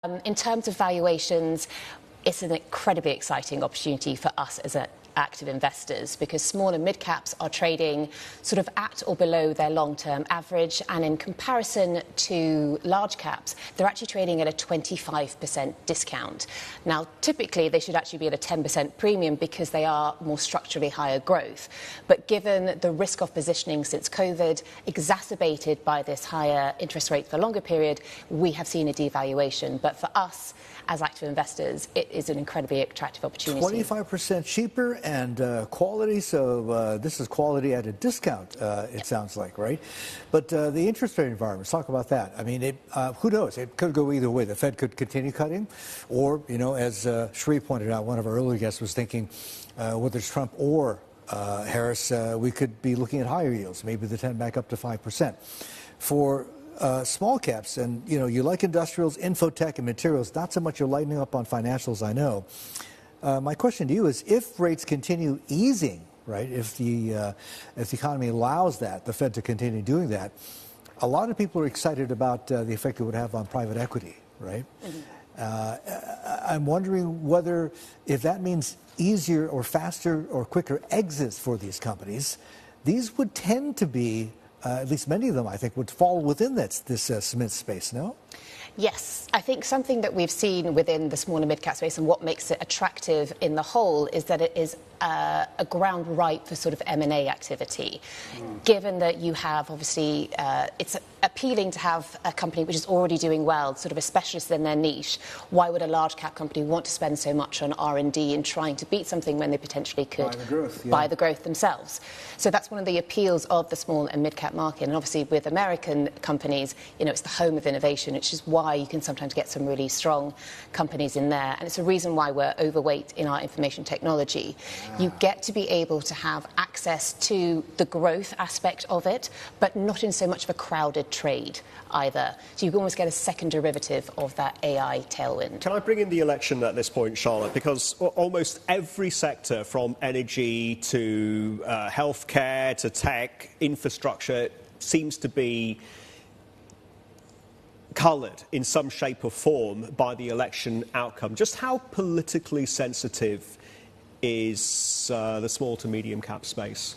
In terms of valuations, it's an incredibly exciting opportunity for us as active investors because small and mid caps are trading sort of at or below their long-term average, and in comparison to large caps, they're actually trading at a 25% discount. Now, typically, they should actually be at a 10% premium because they are more structurally higher growth. But given the risk-off positioning since COVID, exacerbated by this higher interest rate for a longer period, we have seen a devaluation. But for us, as active investors, it is an incredibly attractive opportunity. 25% cheaper and quality, so this is quality at a discount, it sounds like, right? But the interest rate environment, let's talk about that. I mean, who knows? It could go either way. The Fed could continue cutting, or, you know, as Sri pointed out, one of our earlier guests was thinking, whether it's Trump or Harris, we could be looking at higher yields, maybe the 10 back up to 5%. For small caps, and you know, you like industrials, infotech, and materials, not so much you're lightening up on financials, I know. My question to you is, if rates continue easing, right, if the economy allows that, the Fed to continue doing that, a lot of people are excited about the effect it would have on private equity, right? Mm-hmm. I'm wondering whether, if that means easier or faster or quicker exits for these companies, these would tend to be at least many of them, I think, would fall within this cement space, no? Yes. I think something that we've seen within the small and mid-cap space and what makes it attractive in the whole is that it is a ground ripe for sort of M&A activity. Given that you have, obviously, it's appealing to have a company which is already doing well, sort of a specialist in their niche. Why would a large cap company want to spend so much on R&D and trying to beat something when they potentially could buy the growth themselves? So that's one of the appeals of the small and mid-cap market. And obviously with American companies, you know, it's the home of innovation, which is why you can sometimes get some really strong companies in there. And it's a reason why we're overweight in our information technology. You get to be able to have access to the growth aspect of it, but not in so much of a crowded trade either. So you can almost get a second derivative of that AI tailwind. Can I bring in the election at this point, Charlotte? Because almost every sector, from energy to healthcare to tech, infrastructure, seems to be coloured in some shape or form by the election outcome. Just how politically sensitive is the small to medium cap space?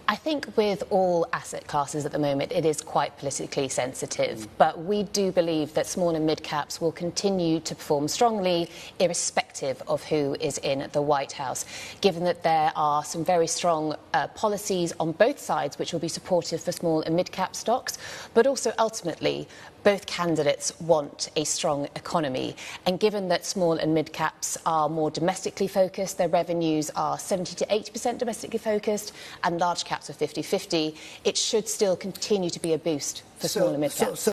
I think with all asset classes at the moment, it is quite politically sensitive. But we do believe that small and mid caps will continue to perform strongly, irrespective of who is in the White House, given that there are some very strong policies on both sides which will be supportive for small and mid cap stocks. But also, ultimately, both candidates want a strong economy. And given that small and mid caps are more domestically focused, their revenues are 70 to 80% domestically focused, and large caps are 50-50, it should still continue to be a boost for small and mid caps.